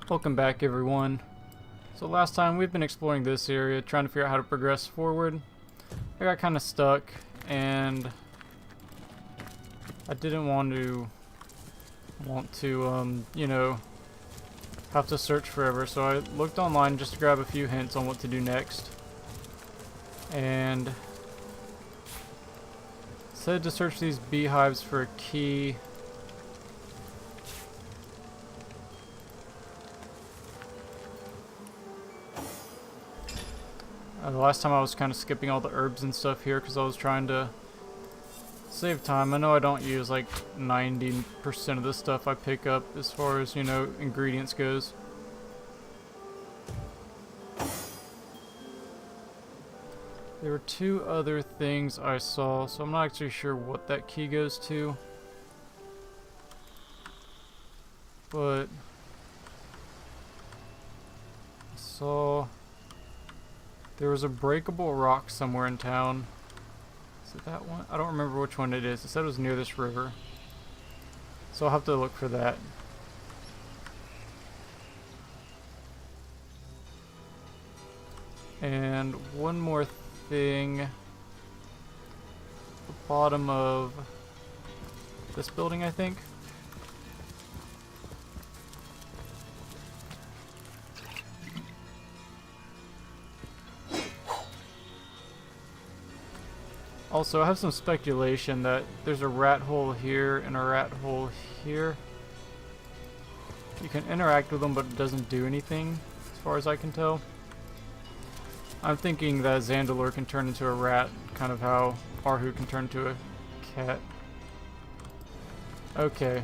Welcome back, everyone. So last time we've been exploring this area, trying to figure out how to progress forward. I got kind of stuck, and I didn't want to, you know, have to search forever. So I looked online just to grab a few hints on what to do next, and said to search these beehives for a key. The last time I was kind of skipping all the herbs and stuff here because I was trying to save time. I know I don't use like 90% of the stuff I pick up as far as, you know, ingredients goes. There were two other things I saw, so I'm not actually sure what that key goes to. But I saw there was a breakable rock somewhere in town. Is it that one? I don't remember which one it is. It said it was near this river. So I'll have to look for that. And one more thing. The bottom of this building, I think. Also, I have some speculation that there's a rat hole here and a rat hole here. You can interact with them, but it doesn't do anything, as far as I can tell. I'm thinking that Zandelor can turn into a rat, kind of how Arhu can turn into a cat. Okay.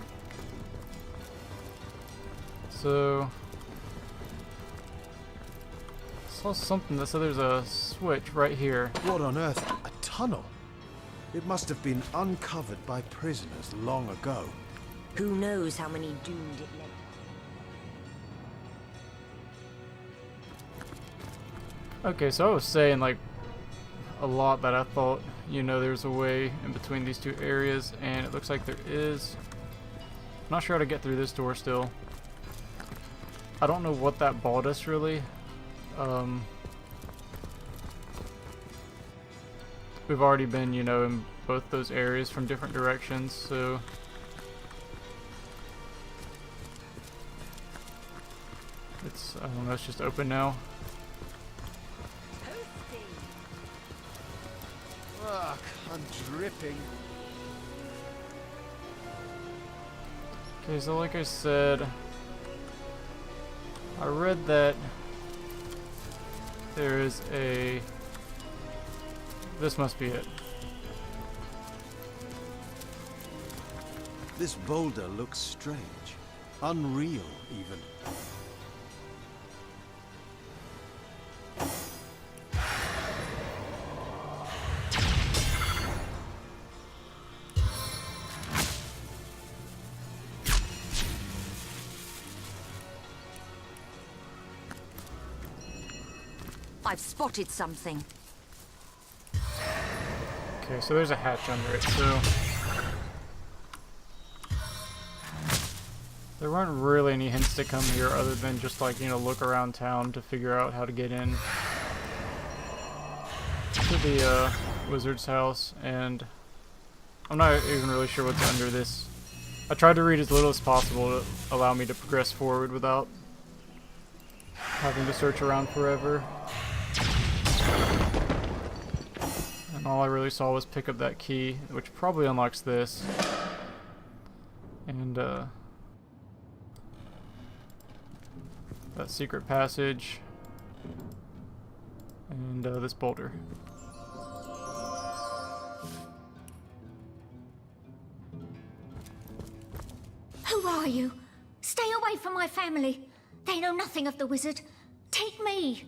So I saw something that said there's a switch right here. What on earth? A tunnel? It must have been uncovered by prisoners long ago. Who knows how many doomed it led. Okay, so I was saying like a lot that I thought, you know, there's a way in between these two areas, and it looks like there is. I'm not sure how to get through this door still. I don't know what that bought us really. We've already been, you know, in both those areas from different directions, so it's, I don't know, it's just open now. Ugh, I'm dripping. Okay, so like I said, I read that there is a... This must be it. This boulder looks strange. Unreal, even. I've spotted something. Okay, so there's a hatch under it, so there weren't really any hints to come here other than just like, you know, look around town to figure out how to get in to the wizard's house, and I'm not even really sure what's under this. I tried to read as little as possible to allow me to progress forward without having to search around forever. And all I really saw was pick up that key, which probably unlocks this. And that secret passage. And this boulder. Who are you? Stay away from my family. They know nothing of the wizard. Take me.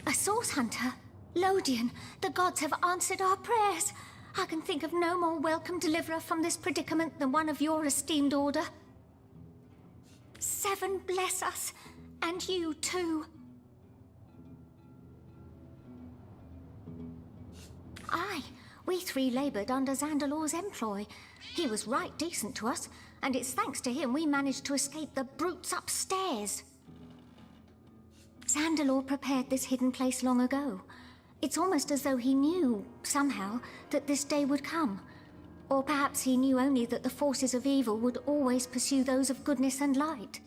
A source hunter? Lodian, the gods have answered our prayers. I can think of no more welcome deliverer from this predicament than one of your esteemed order. Seven bless us, and you too. I We three laboured under Zandalor's employ. He was right decent to us, and it's thanks to him we managed to escape the brutes upstairs. Zandalor prepared this hidden place long ago. It's almost as though he knew, somehow, that this day would come. Or perhaps he knew only that the forces of evil would always pursue those of goodness and light.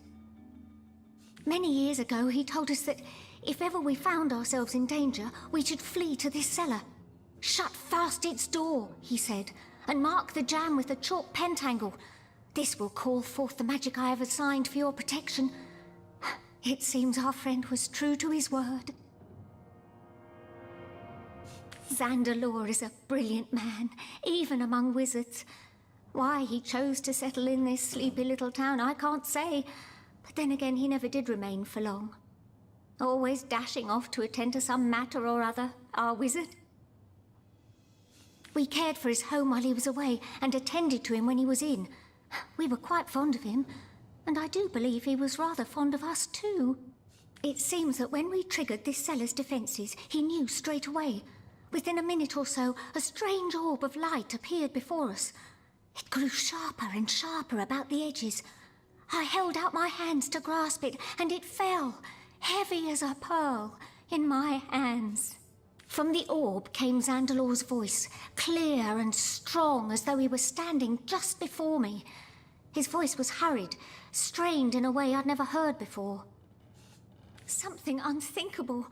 Many years ago, he told us that if ever we found ourselves in danger, we should flee to this cellar. Shut fast its door, he said, and mark the jam with a chalk pentangle. This will call forth the magic I have assigned for your protection. It seems our friend was true to his word. Zandalor is a brilliant man, even among wizards. Why he chose to settle in this sleepy little town, I can't say. But then again, he never did remain for long. Always dashing off to attend to some matter or other, our wizard. We cared for his home while he was away, and attended to him when he was in. We were quite fond of him, and I do believe he was rather fond of us too. It seems that when we triggered this cellar's defences, he knew straight away. Within a minute or so, a strange orb of light appeared before us. It grew sharper and sharper about the edges. I held out my hands to grasp it, and it fell, heavy as a pearl, in my hands. From the orb came Zandalor's voice, clear and strong, as though he were standing just before me. His voice was hurried, strained in a way I'd never heard before. Something unthinkable,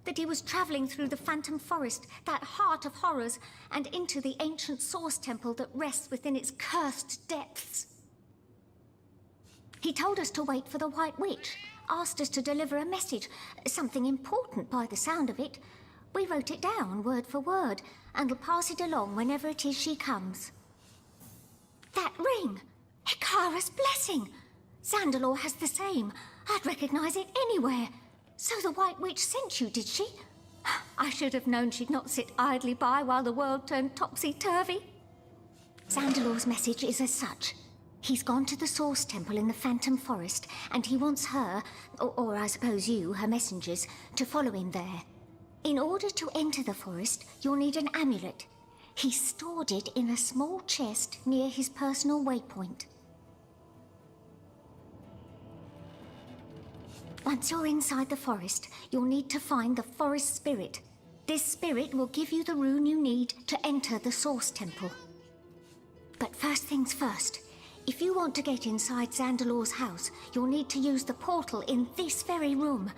that he was travelling through the Phantom Forest, that heart of horrors, and into the ancient Source Temple that rests within its cursed depths. He told us to wait for the White Witch, asked us to deliver a message, something important by the sound of it. We wrote it down, word for word, and will pass it along whenever it is she comes. That ring! Hikara's blessing! Zandalor has the same. I'd recognise it anywhere. So the White Witch sent you, did she? I should have known she'd not sit idly by while the world turned topsy-turvy. Zandalor's message is as such. He's gone to the Source Temple in the Phantom Forest, and he wants her, or I suppose you, her messengers, to follow him there. In order to enter the forest, you'll need an amulet. He stored it in a small chest near his personal waypoint. Once you're inside the forest, you'll need to find the forest spirit. This spirit will give you the rune you need to enter the Source Temple. But first things first, if you want to get inside Zandalor's house, you'll need to use the portal in this very room.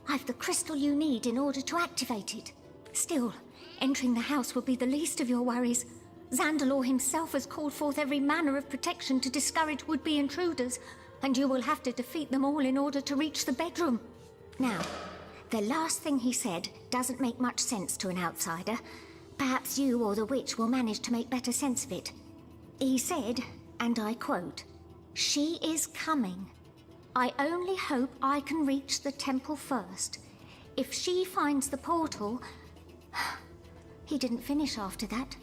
I've the crystal you need in order to activate it. Still, entering the house will be the least of your worries. Zandalor himself has called forth every manner of protection to discourage would-be intruders, and you will have to defeat them all in order to reach the bedroom. Now, the last thing he said doesn't make much sense to an outsider. Perhaps you or the witch will manage to make better sense of it. He said, and I quote, "She is coming. I only hope I can reach the temple first. If she finds the portal..." He didn't finish after that.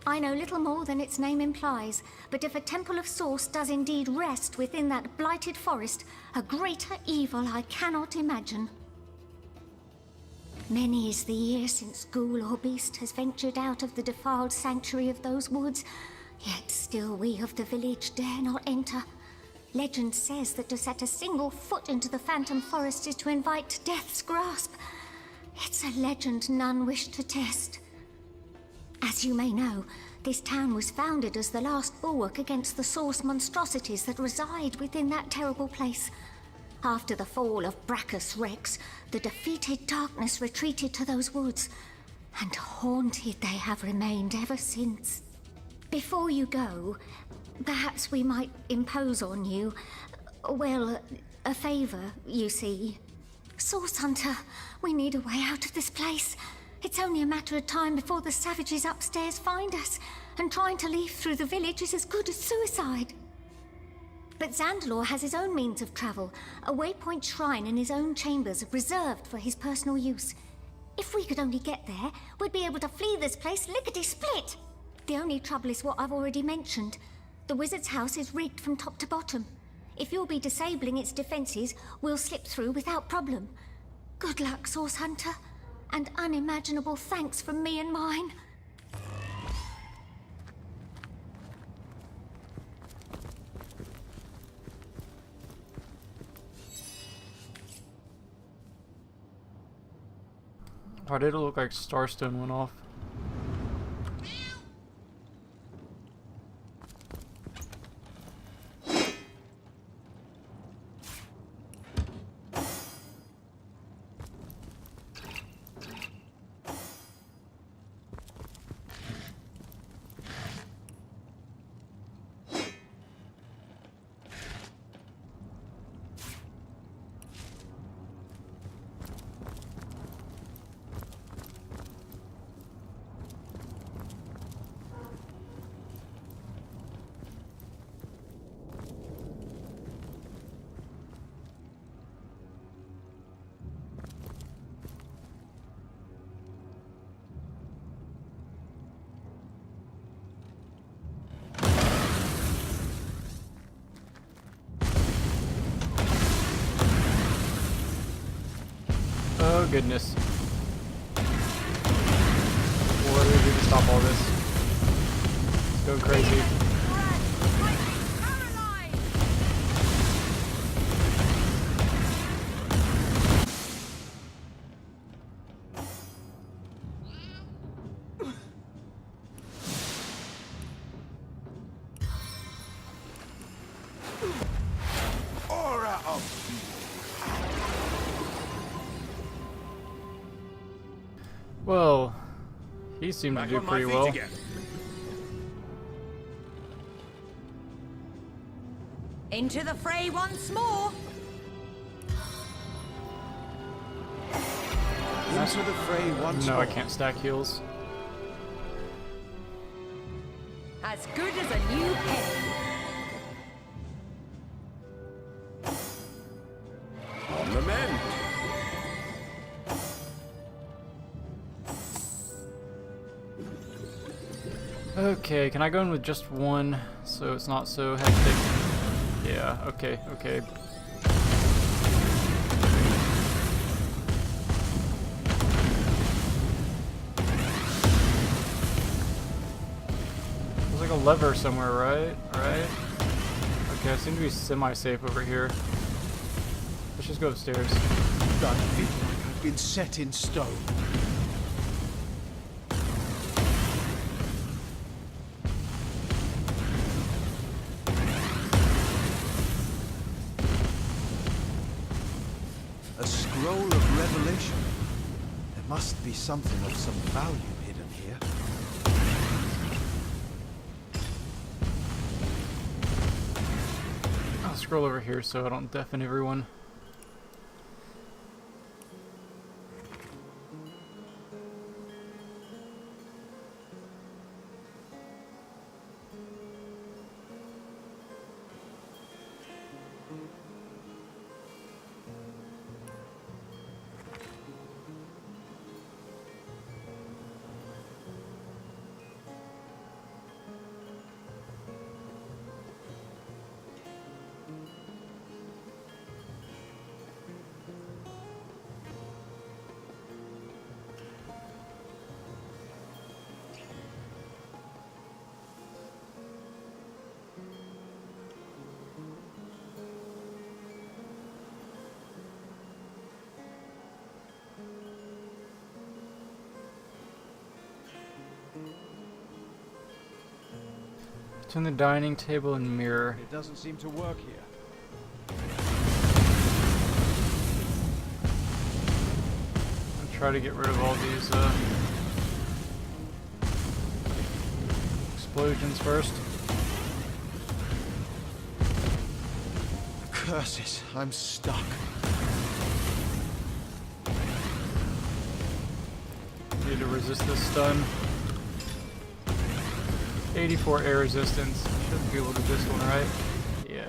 I know little more than its name implies, but if a temple of Source does indeed rest within that blighted forest, a greater evil I cannot imagine. Many is the year since ghoul or beast has ventured out of the defiled sanctuary of those woods, yet still we of the village dare not enter. Legend says that to set a single foot into the Phantom Forest is to invite death's grasp. It's a legend none wish to test. As you may know, this town was founded as the last bulwark against the Source monstrosities that reside within that terrible place. After the fall of Brachus Rex, the defeated darkness retreated to those woods, and haunted they have remained ever since. Before you go, perhaps we might impose on you, well, a favor, you see. Source Hunter, we need a way out of this place. It's only a matter of time before the savages upstairs find us, and trying to leave through the village is as good as suicide. But Zandalor has his own means of travel, a waypoint shrine in his own chambers reserved for his personal use. If we could only get there, we'd be able to flee this place lickety-split. The only trouble is what I've already mentioned. The wizard's house is rigged from top to bottom. If you'll be disabling its defenses, we'll slip through without problem. Good luck, Source Hunter. and unimaginable thanks from me and mine. Why did it look like Starstone went off? Oh goodness. What do we do to stop all this? It's going crazy. Aura of Well, he seemed to do pretty well. Into the fray once more. into the fray once No, more. I can't stack heals. As good as a new penny. On the mend. Okay, can I go in with just one so it's not so hectic? Yeah, okay, okay. There's like a lever somewhere, right? Right? Okay, I seem to be semi-safe over here. Let's just go upstairs. I feel like I've been set in stone. A scroll of revelation. There must be something of some value hidden here. I'll scroll over here so I don't deafen everyone. Between the dining table and mirror. It doesn't seem to work here. I'll try to get rid of all these explosions first. Curses, I'm stuck. Need to resist this stun. 84 air resistance. Should be able to do this one, right? Yeah.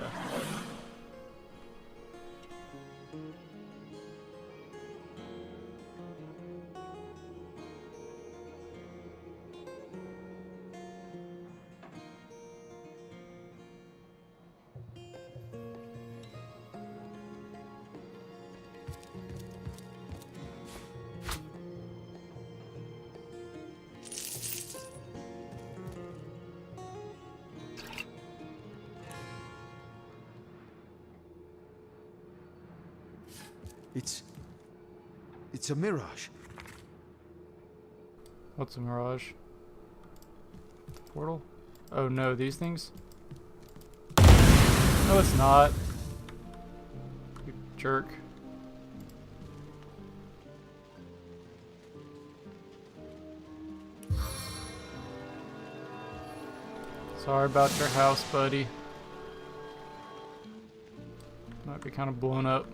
It's a mirage. What's a mirage? Portal? Oh no, these things? No, it's not. You jerk. Sorry about your house, buddy. Might be kind of blown up.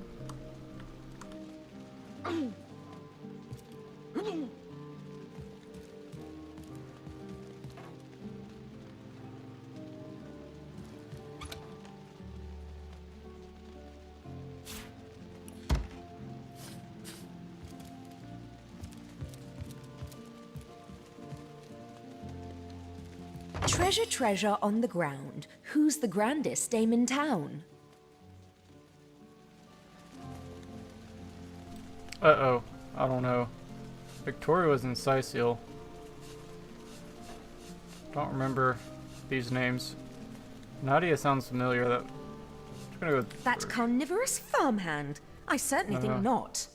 Treasure, treasure on the ground. Who's the grandest dame in town? Uh-oh. I don't know. Victoria was in Sicil. Don't remember these names. Nadia sounds familiar. I'm gonna go with That her. carnivorous farmhand? I certainly think not.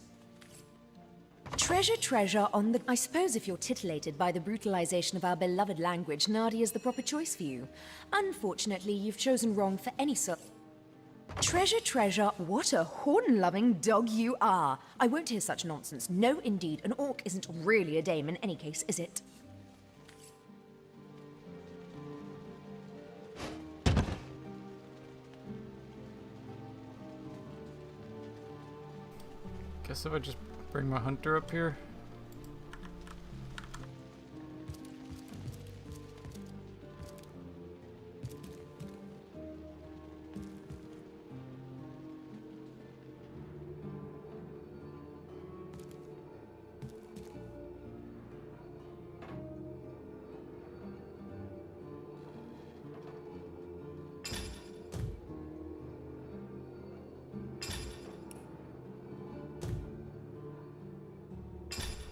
Treasure, treasure on the... I suppose if you're titillated by the brutalization of our beloved language, Nadia's the proper choice for you. Unfortunately, you've chosen wrong for any sort... Treasure, treasure, what a horn-loving dog you are. I won't hear such nonsense. No, indeed, an orc isn't really a dame in any case, is it? Guess if I just bring my hunter up here.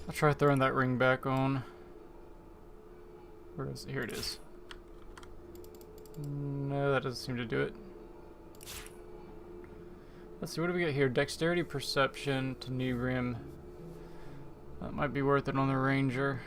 I'll try throwing that ring back on. Where is it? Here it is. No, that doesn't seem to do it. Let's see, what do we got here? Dexterity, Perception to New Rim. That might be worth it on the Ranger.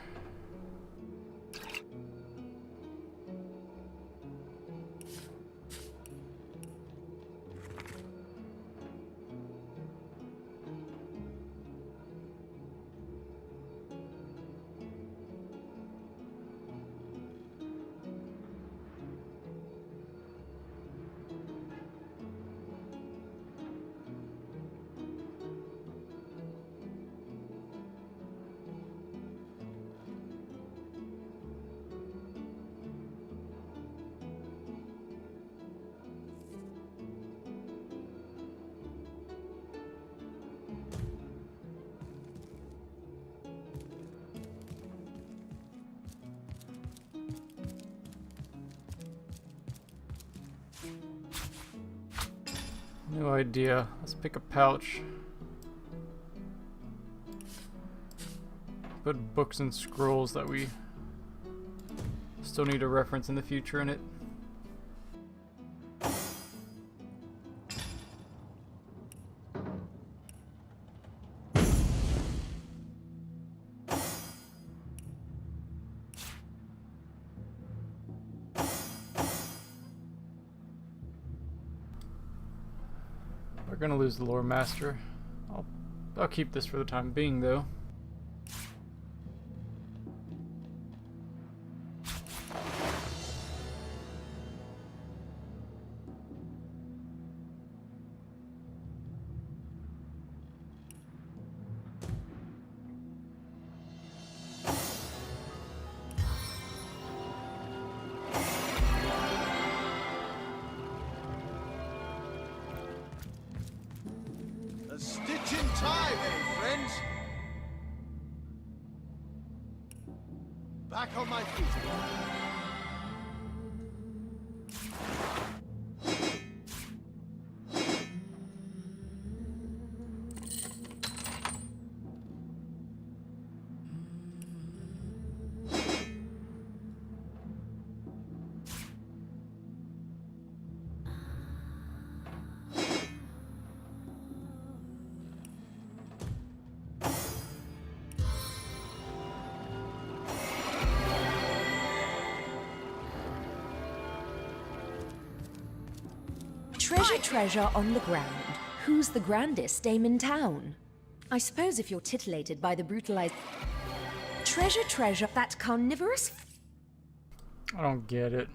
No idea. Let's pick a pouch. Put books and scrolls that we still need a reference in the future in it. We're gonna lose the lore master. I'll keep this for the time being though. A stitch in time, eh, friends? Back on my feet again. Treasure, treasure on the ground. Who's the grandest dame in town? I suppose if you're titillated by the brutalized... Treasure, treasure, that carnivorous... I don't get it.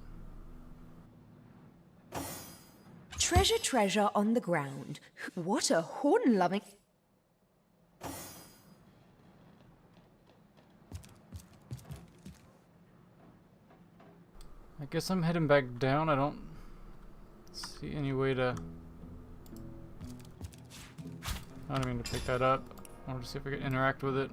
Treasure, treasure on the ground. What a horn-loving... I guess I'm heading back down. I don't see any way to... I don't mean to pick that up. I want to see if I can interact with it.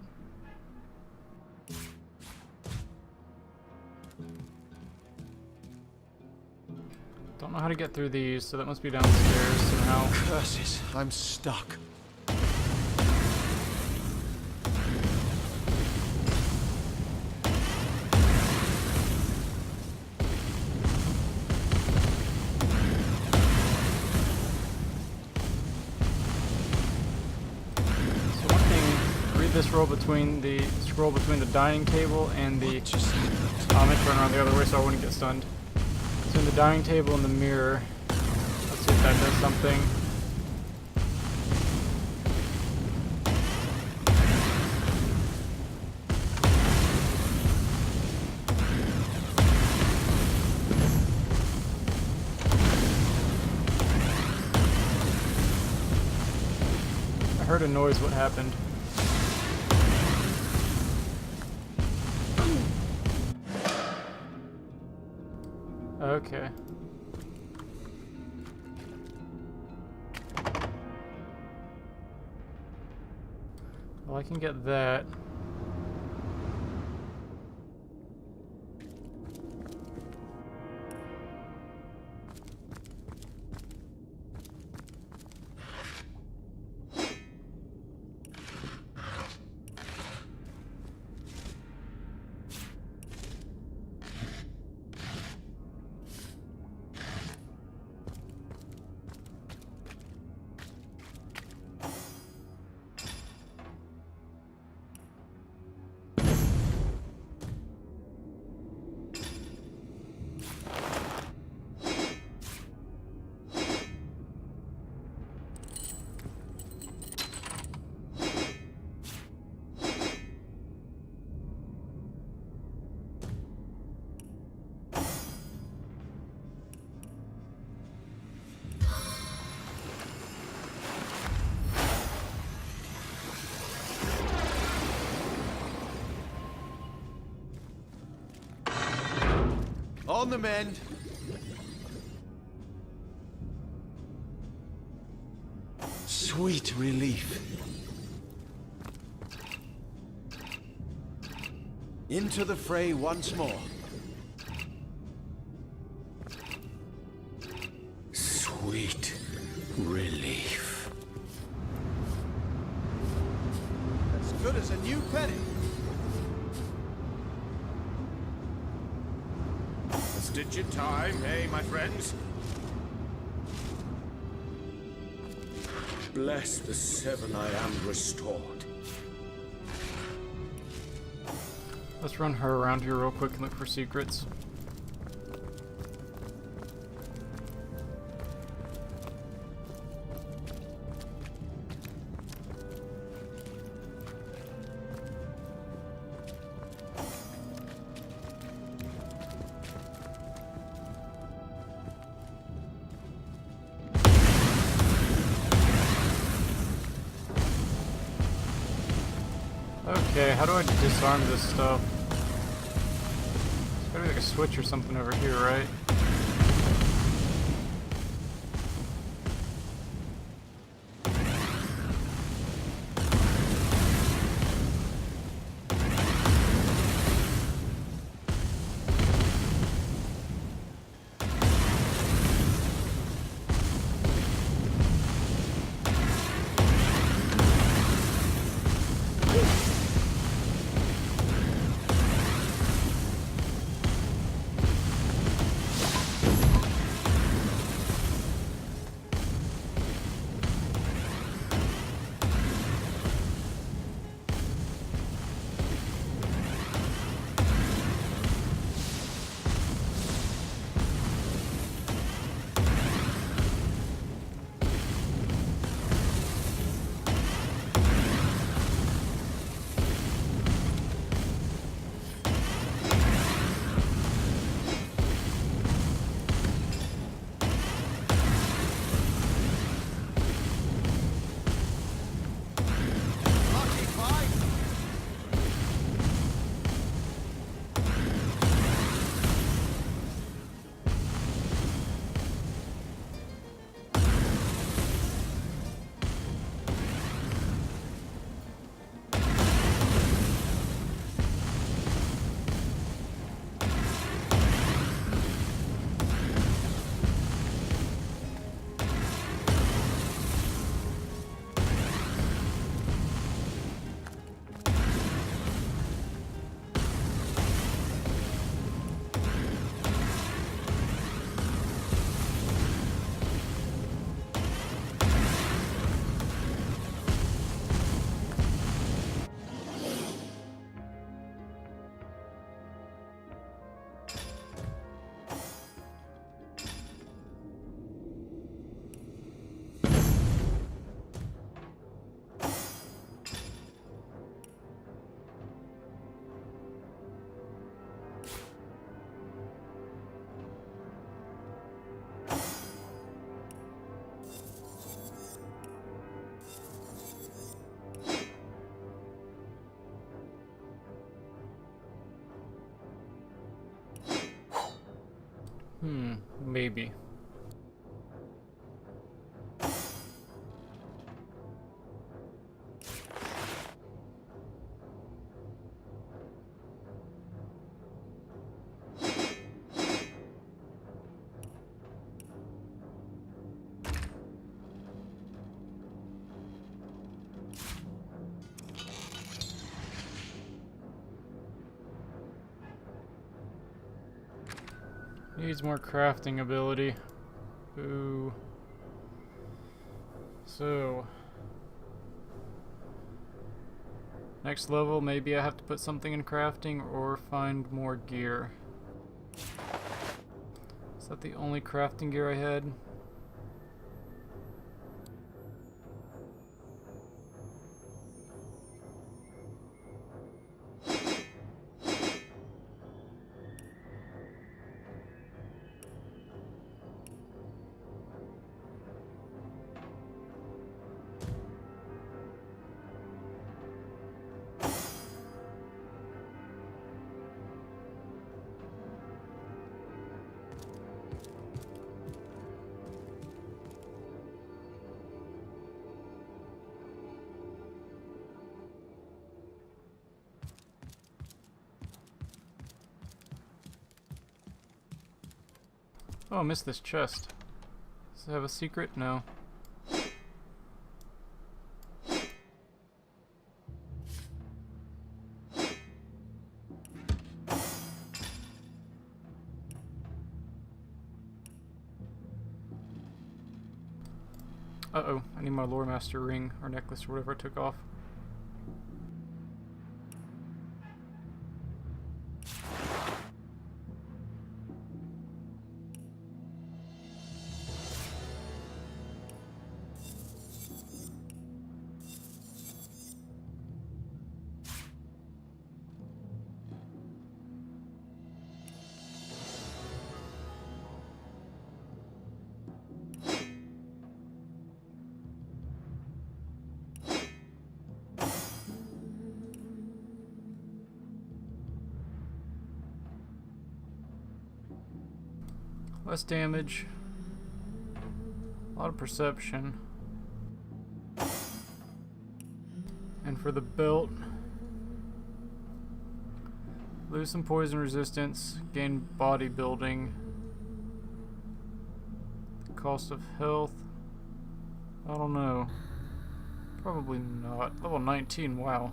Don't know how to get through these, so that must be downstairs somehow. Curses, I'm stuck. This scroll between the dining table and the I meant to run around the other way so I wouldn't get stunned. Between the dining table and the mirror. Let's see if that does something. I heard a noise. What happened? Okay. Well, I can get that. On the mend. Sweet relief. Into the fray once more. Sweet relief. As good as a new penny. Stitch in time, eh, my friends? Bless the seven I am restored. Let's run her around here real quick and look for secrets. Okay, how do I disarm this stuff? There's gotta be like a switch or something over here, right? Maybe. Needs more crafting ability. Ooh. So next level, maybe I have to put something in crafting or find more gear. Is that the only crafting gear I had? Oh, I missed this chest. Does it have a secret? No. Uh-oh, I need my Lore Master ring or necklace or whatever I took off. Less damage. A lot of perception. And for the belt, lose some poison resistance, gain bodybuilding. Cost of health, I don't know. Probably not. Level 19, wow.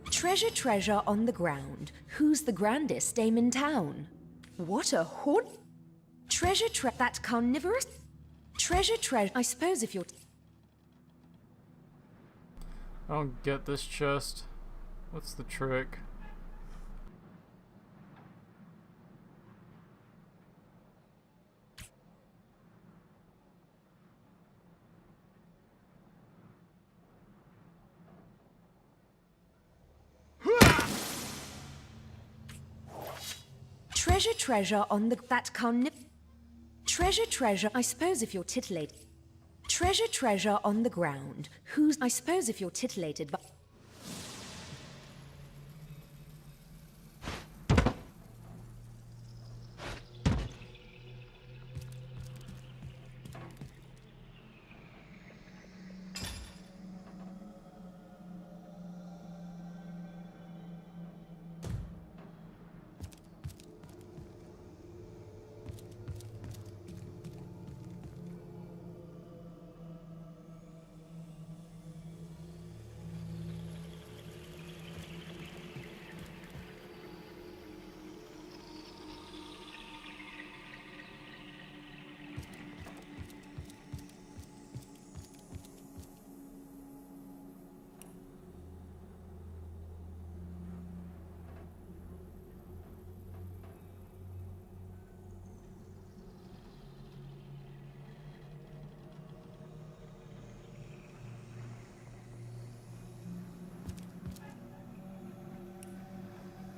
Treasure, treasure on the ground. Who's the grandest dame in town? What a hoard! Treasure, that carnivorous. Treasure, I suppose if you're. I don't get this chest. What's the trick? Treasure, treasure on the Treasure, treasure. I suppose if you're titillated. Treasure, treasure on the ground. Who's? I suppose if you're titillated by.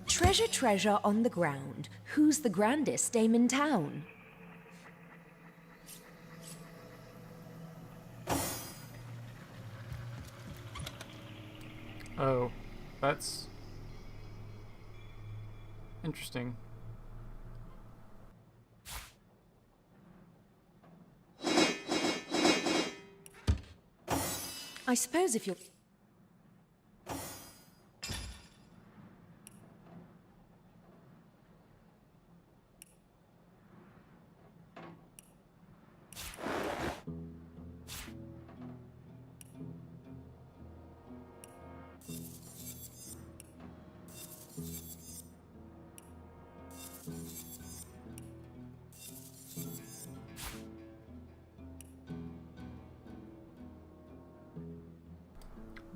Treasure, treasure on the ground. Who's the grandest dame in town? Oh, that's interesting. I suppose if you're...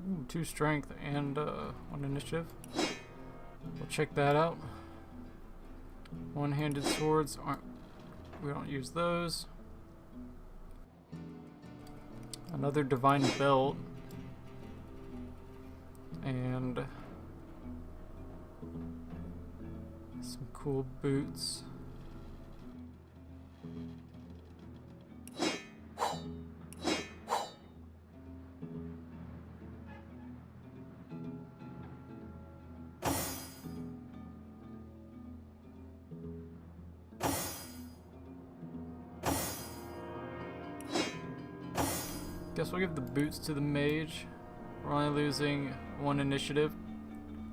Ooh, 2 strength and 1 initiative. We'll check that out. One-handed swords aren't. We don't use those. Another divine belt. And some cool boots. Guess we'll give the boots to the mage. We're only losing 1 initiative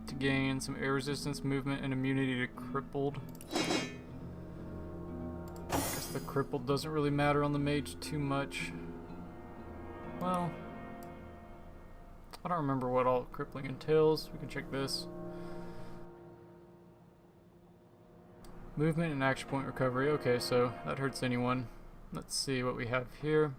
to gain some air resistance, movement, and immunity to crippled. Guess the crippled doesn't really matter on the mage too much. Well, I don't remember what all crippling entails. We can check this. Movement and action point recovery. Okay, so that hurts anyone. Let's see what we have here.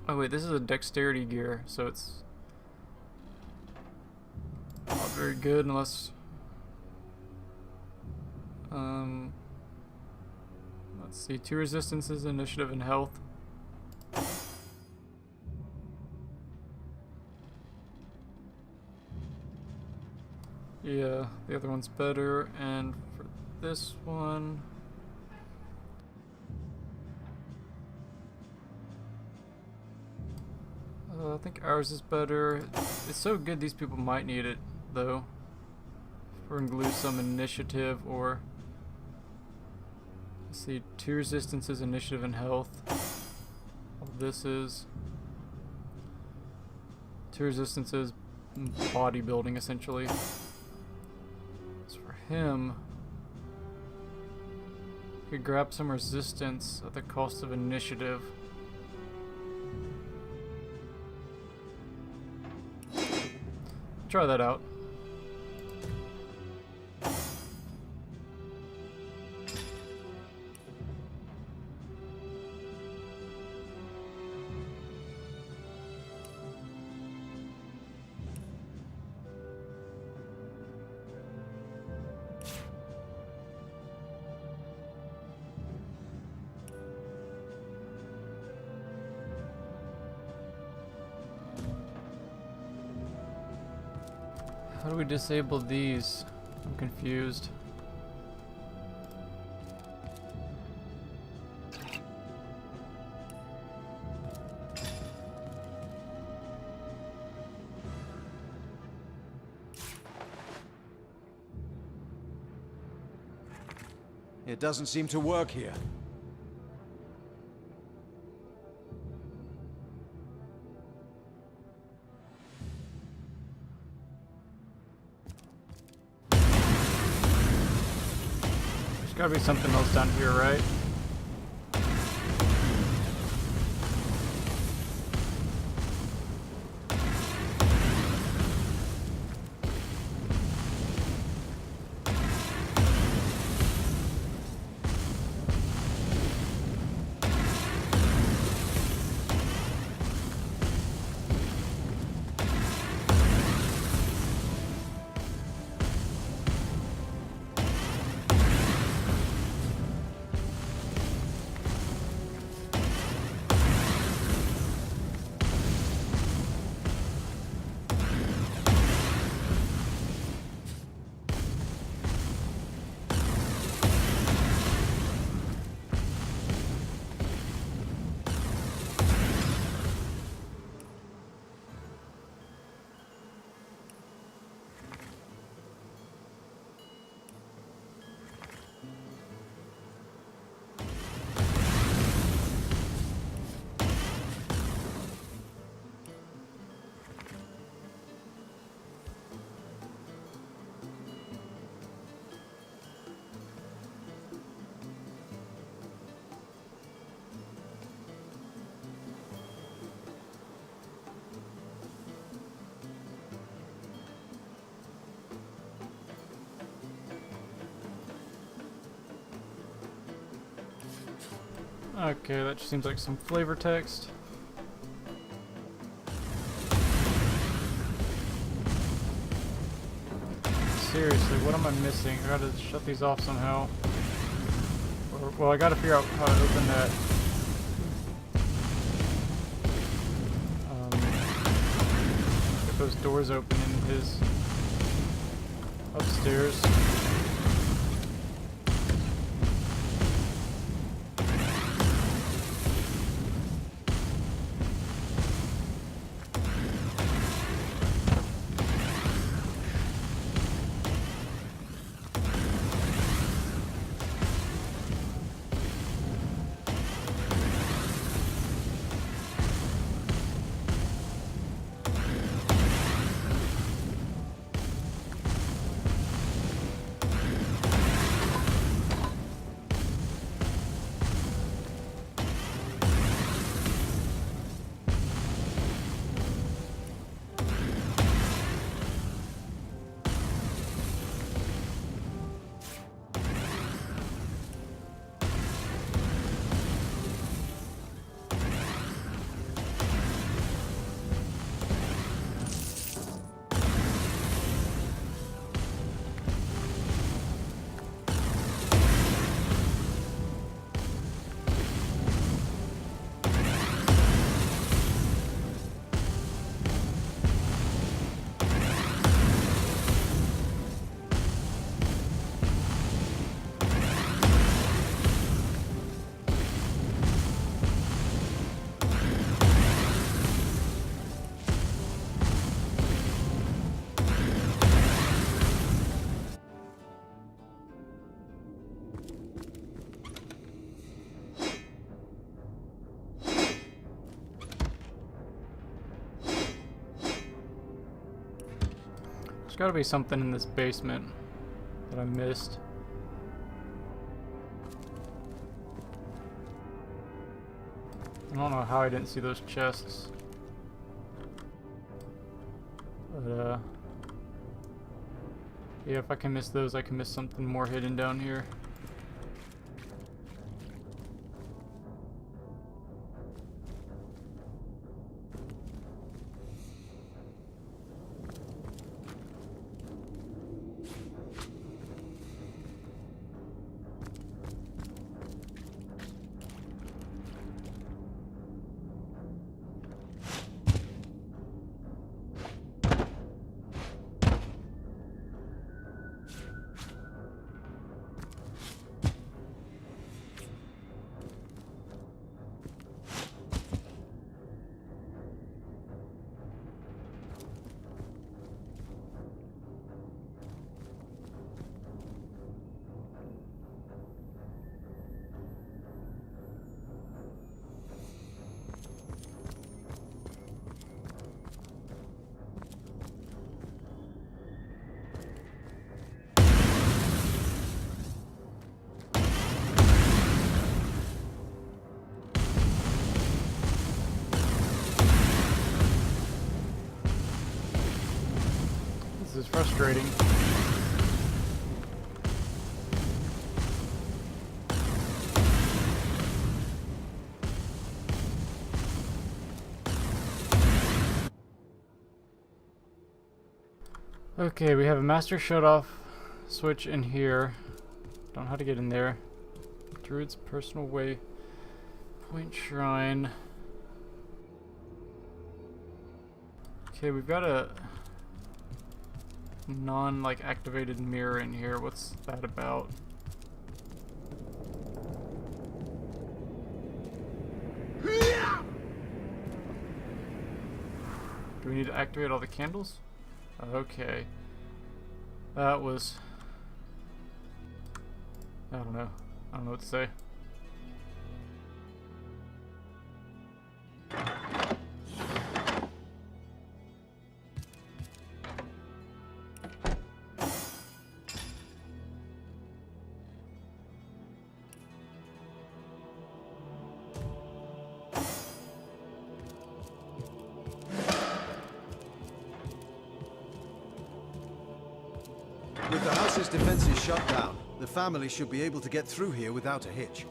Oh wait, this is a dexterity gear, so it's not very good unless let's see, 2 resistances, initiative, and health. Yeah, the other one's better, and for this one, I think ours is better. It's so good these people might need it, though. If we're gonna lose some initiative, or let's see, 2 resistances, initiative, and health. All this is 2 resistances, bodybuilding essentially. Him, could grab some resistance at the cost of initiative. Try that out. How do we disable these? I'm confused. It doesn't seem to work here. There's gotta be something else down here, right? Okay, that just seems like some flavor text. Seriously, what am I missing? I gotta shut these off somehow. Or, well, I gotta figure out how to open that. Get those doors open in his upstairs. There's gotta be something in this basement that I missed. I don't know how I didn't see those chests. But, yeah, if I can miss those, I can miss something more hidden down here. This is frustrating. Okay, we have a master shut-off switch in here. Don't know how to get in there. Druid's personal way point shrine. Okay, we've got a non-like activated mirror in here. What's that about? Do we need to activate all the candles? Okay. That was... I don't know. I don't know what to say. With the house's defenses shut down, the family should be able to get through here without a hitch.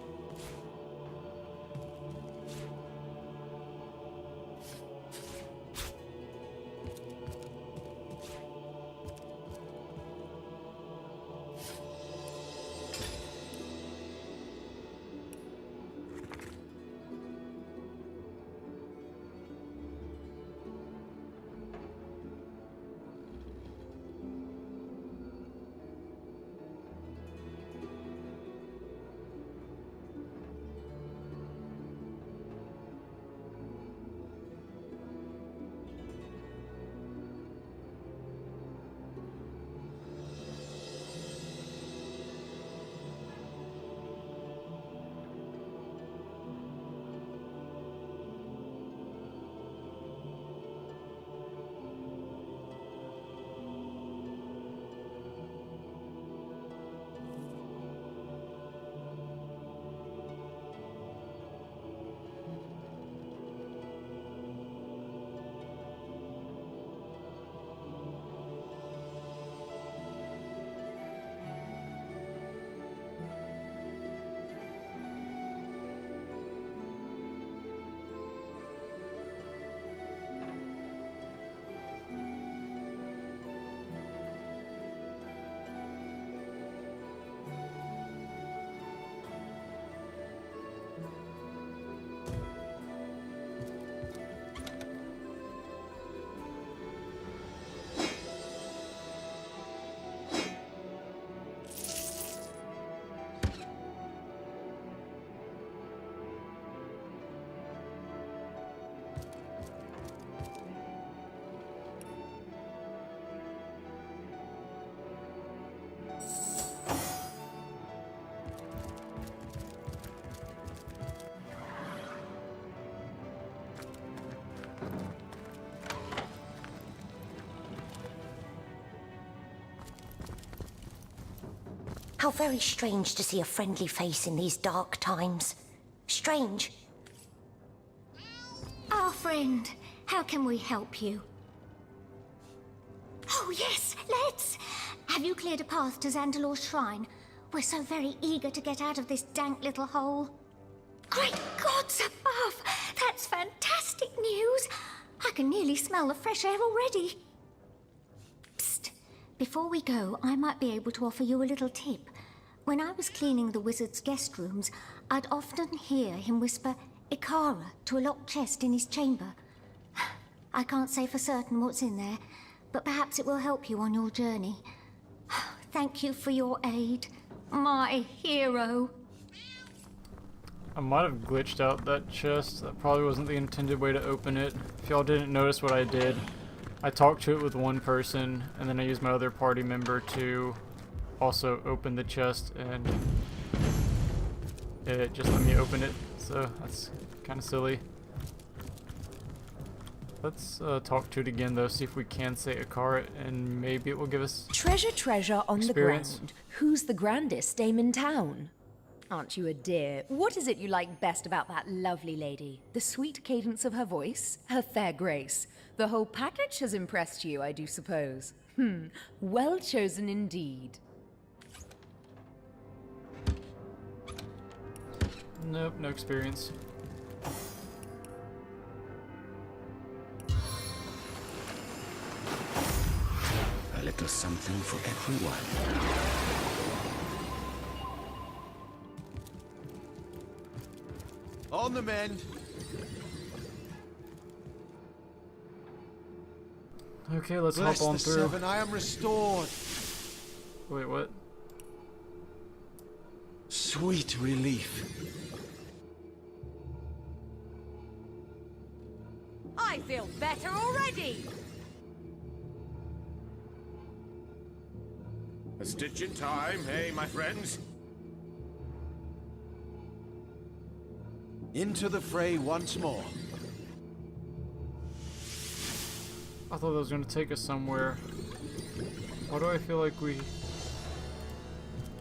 How very strange to see a friendly face in these dark times. Strange. Our friend, how can we help you? Oh yes, let's! Have you cleared a path to Xandalor's shrine? We're so very eager to get out of this dank little hole. Great gods above! That's fantastic news! I can nearly smell the fresh air already. Psst. Before we go, I might be able to offer you a little tip. When I was cleaning the wizard's guest rooms, I'd often hear him whisper Ikara to a locked chest in his chamber. I can't say for certain what's in there, but perhaps it will help you on your journey. Thank you for your aid, my hero. I might have glitched out that chest. That probably wasn't the intended way to open it. If y'all didn't notice what I did, I talked to it with one person, and then I used my other party member to also open the chest, and it just let me open it. So that's kind of silly. Let's talk to it again though, see if we can say Ikara, and maybe it will give us Treasure on experience. the ground. Who's the grandest dame in town? Aren't you a dear? What is it you like best about that lovely lady? The sweet cadence of her voice? Her fair grace? The whole package has impressed you, I do suppose. Well chosen indeed. Nope, no experience. A little something for everyone. On the mend. Okay, let's Bless hop on the through. seven, I am restored. Wait, what? Sweet relief. I feel better already! A stitch in time, hey, my friends? Into the fray once more. I thought that was going to take us somewhere. Why do I feel like we...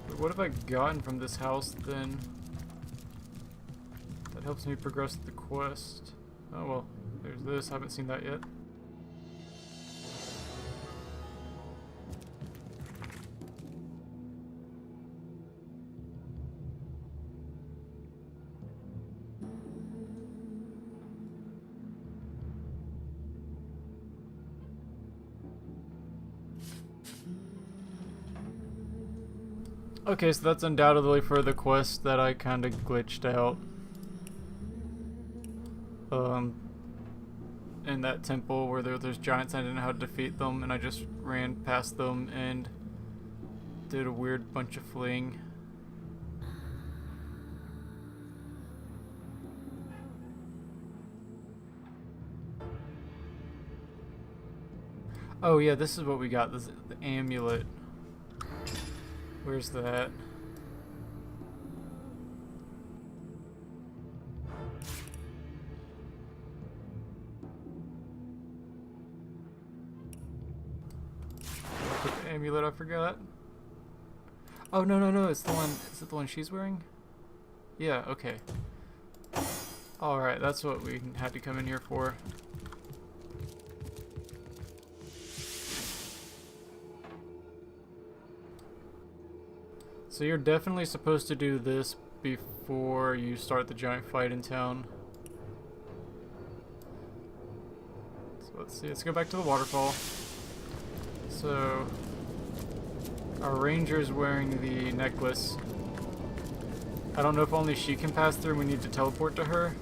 Wait, what have I gotten from this house then? That helps me progress the quest. Oh well, there's this. I haven't seen that yet. Okay, so that's undoubtedly for the quest that I kind of glitched out. In that temple where there's giants, I didn't know how to defeat them, and I just ran past them and did a weird bunch of fleeing. Oh yeah, this is what we got. This is the amulet. Where's that? Put the amulet, I forgot. Oh no, it's the one. Is it the one she's wearing? Yeah, okay. Alright, that's what we had to come in here for. So you're definitely supposed to do this before you start the giant fight in town. So let's see, let's go back to the waterfall. So our ranger's wearing the necklace. I don't know if only she can pass through, we need to teleport to her.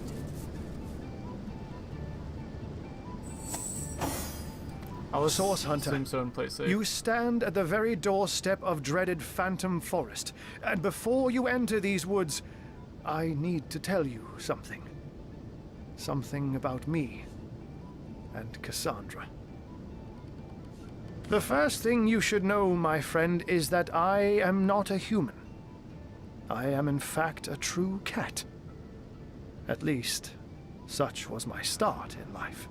I'll Source Hunter, assume so and play safe. you stand at the very doorstep of dreaded Phantom Forest, and before you enter these woods, I need to tell you something. Something about me and Cassandra. The first thing you should know, my friend, is that I am not a human. I am in fact a true cat. At least, such was my start in life.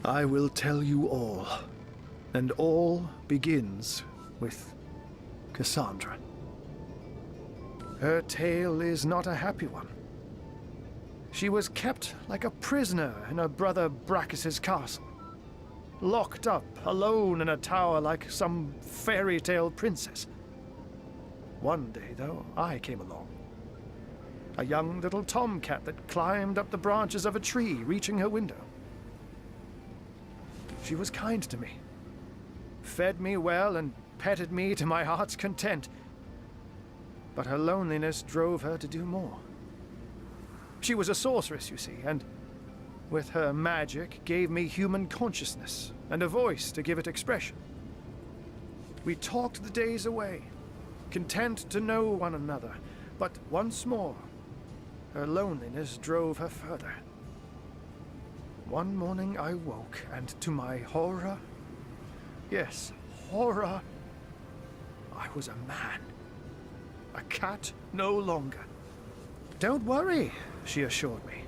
I will tell you all, and all begins with Cassandra. Her tale is not a happy one. She was kept like a prisoner in her brother Brachus's castle, locked up alone in a tower like some fairy tale princess. One day, though, I came along. A young little tomcat that climbed up the branches of a tree, reaching her window. She was kind to me, fed me well and petted me to my heart's content. But her loneliness drove her to do more. She was a sorceress, you see, and with her magic gave me human consciousness and a voice to give it expression. We talked the days away, content to know one another, but once more, her loneliness drove her further. One morning I woke, and to my horror, yes, horror, I was a man. A cat no longer. Don't worry, she assured me.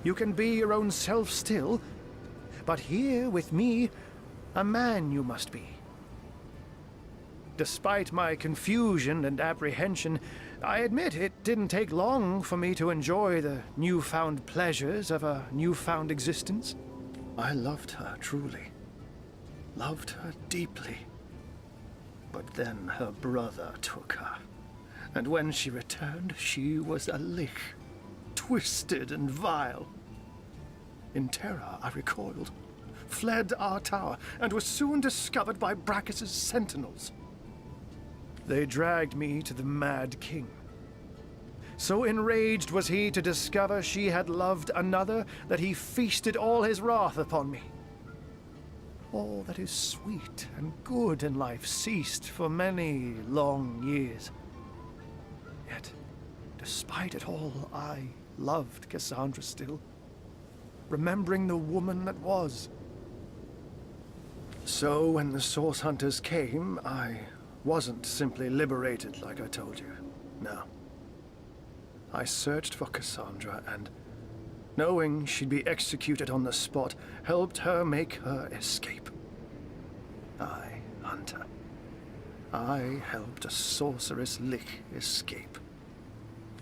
You can be your own self still, but here with me, a man you must be. Despite my confusion and apprehension, I admit it didn't take long for me to enjoy the newfound pleasures of a newfound existence. I loved her truly. Loved her deeply. But then her brother took her. And when she returned, she was a lich, twisted and vile. In terror, I recoiled, fled our tower, and was soon discovered by Brachus's sentinels. They dragged me to the Mad King. So enraged was he to discover she had loved another that he feasted all his wrath upon me. All that is sweet and good in life ceased for many long years. Yet, despite it all, I loved Cassandra still, remembering the woman that was. So when the Source Hunters came, I wasn't simply liberated like I told you. No. I searched for Cassandra and, knowing she'd be executed on the spot, helped her make her escape. I, Hunter. I helped a sorceress lich escape.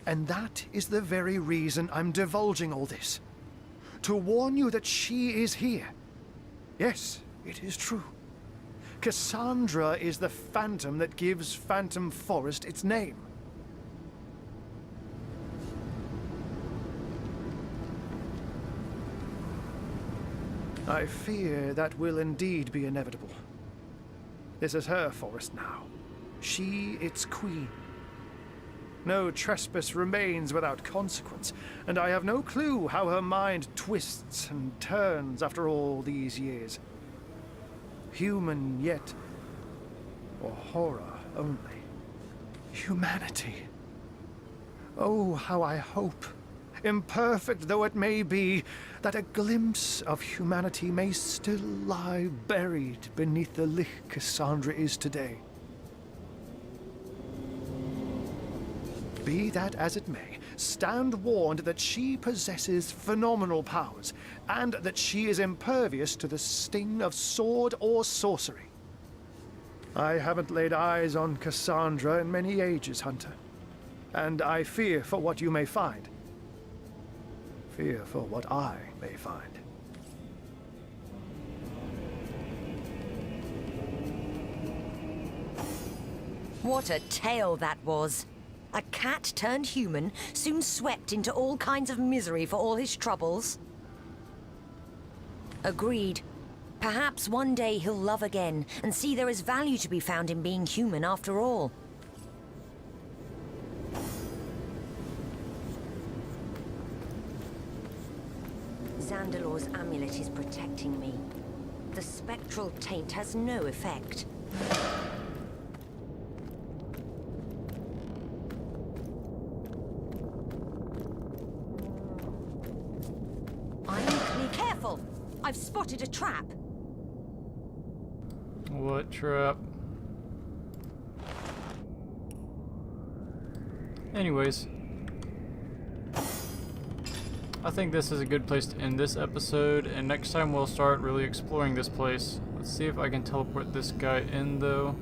And that is the very reason I'm divulging all this. To warn you that she is here. Yes, it is true. Cassandra is the phantom that gives Phantom Forest its name. I fear that will indeed be inevitable. This is her forest now. She its queen. No trespass remains without consequence, and I have no clue how her mind twists and turns after all these years. Human yet, or horror only. Humanity. Oh, how I hope, imperfect though it may be, that a glimpse of humanity may still lie buried beneath the lich Cassandra is today. Be that as it may, stand warned that she possesses phenomenal powers, and that she is impervious to the sting of sword or sorcery. I haven't laid eyes on Cassandra in many ages, Hunter, and I fear for what you may find. Fear for what I may find. What a tale that was. A cat turned human, soon swept into all kinds of misery for all his troubles. Agreed. Perhaps one day he'll love again and see there is value to be found in being human after all. Zandalor's amulet is protecting me. The spectral taint has no effect. Careful! I've spotted a trap. What trap? Anyways, I think this is a good place to end this episode, and next time we'll start really exploring this place. Let's see if I can teleport this guy in, though.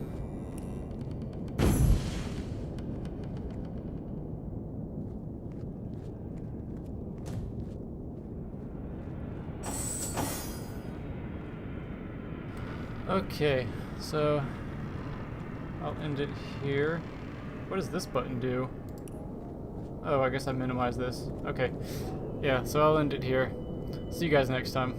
Okay, so I'll end it here. What does this button do? Oh, I guess I minimize this. Okay. Yeah, so I'll end it here. See you guys next time.